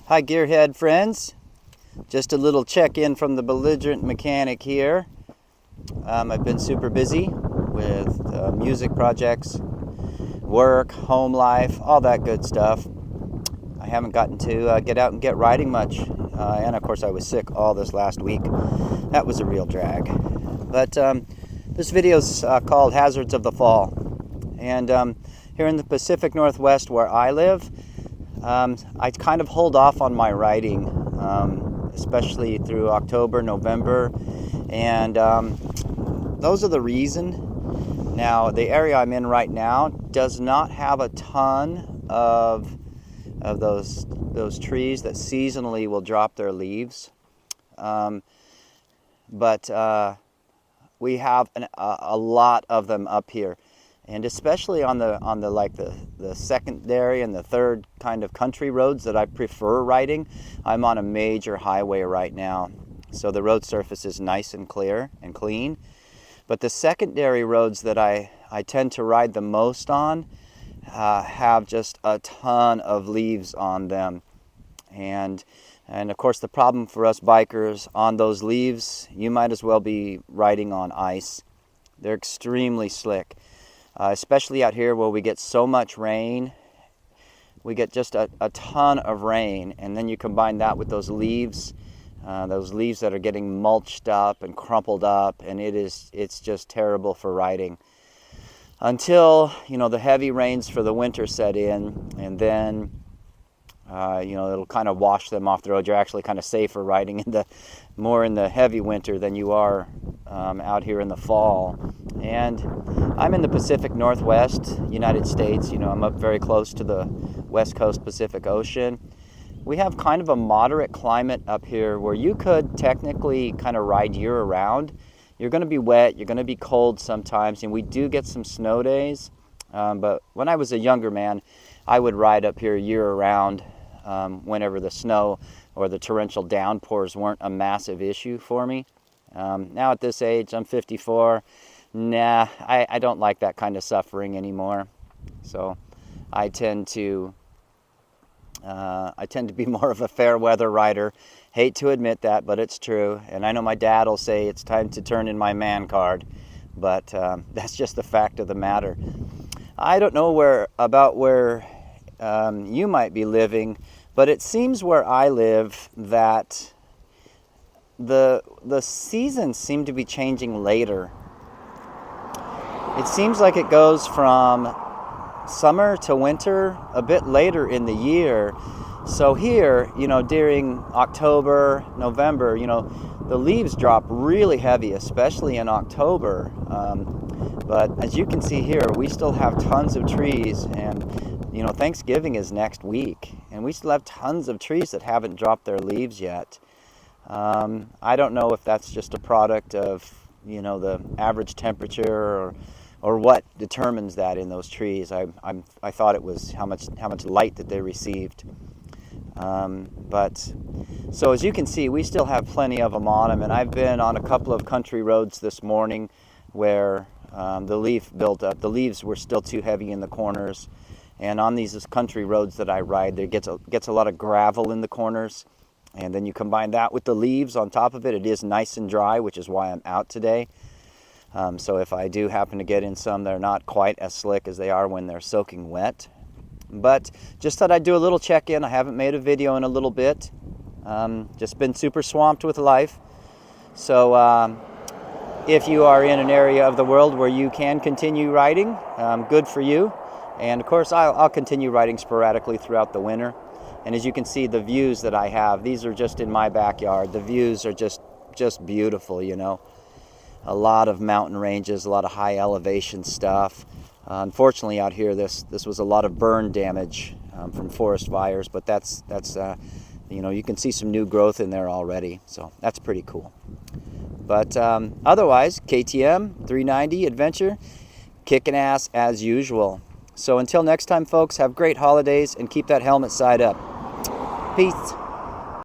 Hi Gearhead friends, just a little check-in from the belligerent mechanic here. I've been super busy with music projects, work, home life, all that good stuff. I haven't gotten to get out and get riding much, and of course I was sick all this last week. That was a real drag. But this video is called Hazards of the Fall, and here in the Pacific Northwest where I live, I kind of hold off on my riding, especially through October, November, and those are the reason. Now, the area I'm in right now does not have a ton of those trees that seasonally will drop their leaves, but we have a lot of them up here. And especially on the secondary and the third kind of country roads that I prefer riding. I'm on a major highway right now, so the road surface is nice and clear and clean. But the secondary roads that I tend to ride the most on have just a ton of leaves on them. And of course the problem for us bikers on those leaves, you might as well be riding on ice. They're extremely slick. Especially out here where we get so much rain. We get just a ton of rain, and then you combine that with those leaves that are getting mulched up and crumpled up, and it's just terrible for riding. Until, the heavy rains for the winter set in, and then it'll kind of wash them off the road. You're actually kind of safer riding more in the heavy winter than you are out here in the fall. And I'm in the Pacific Northwest, United States. I'm up very close to the West Coast Pacific Ocean. We have kind of a moderate climate up here where you could technically kind of ride year-round. You're going to be wet, you're going to be cold sometimes, and we do get some snow days. But when I was a younger man, I would ride up here year-round whenever the snow or the torrential downpours weren't a massive issue for me. Now at this age, I'm 54. Nah, I don't like that kind of suffering anymore. So I tend to be more of a fair weather rider. Hate to admit that, but it's true. And I know my dad will say it's time to turn in my man card, but that's just the fact of the matter. I don't know where you might be living, but it seems where I live that the seasons seem to be changing later. It seems like it goes from summer to winter a bit later in the year. So here, during October, November, the leaves drop really heavy, especially in October. But as you can see here, we still have tons of trees, and Thanksgiving is next week, and we still have tons of trees that haven't dropped their leaves yet. I don't know if that's just a product of the average temperature or what determines that in those trees. I thought it was how much light that they received. But so as you can see, we still have plenty of them on them, and I've been on a couple of country roads this morning where the leaf built up. The leaves were still too heavy in the corners, and on these country roads that I ride, there gets a lot of gravel in the corners, and then you combine that with the leaves on top of it. It is nice and dry, which is why I'm out today. So if I do happen to get in some, they're not quite as slick as they are when they're soaking wet. But just thought I'd do a little check-in. I haven't made a video in a little bit. Just been super swamped with life. So if you are in an area of the world where you can continue riding, good for you. And of course, I'll continue riding sporadically throughout the winter. And as you can see, the views that I have, these are just in my backyard. The views are just beautiful, A lot of mountain ranges, a lot of high elevation stuff. Unfortunately, out here, this was a lot of burn damage from forest fires, but that's you can see some new growth in there already, so that's pretty cool. But otherwise, KTM 390 Adventure, kicking ass as usual. So until next time, folks, have great holidays and keep that helmet side up. Peace.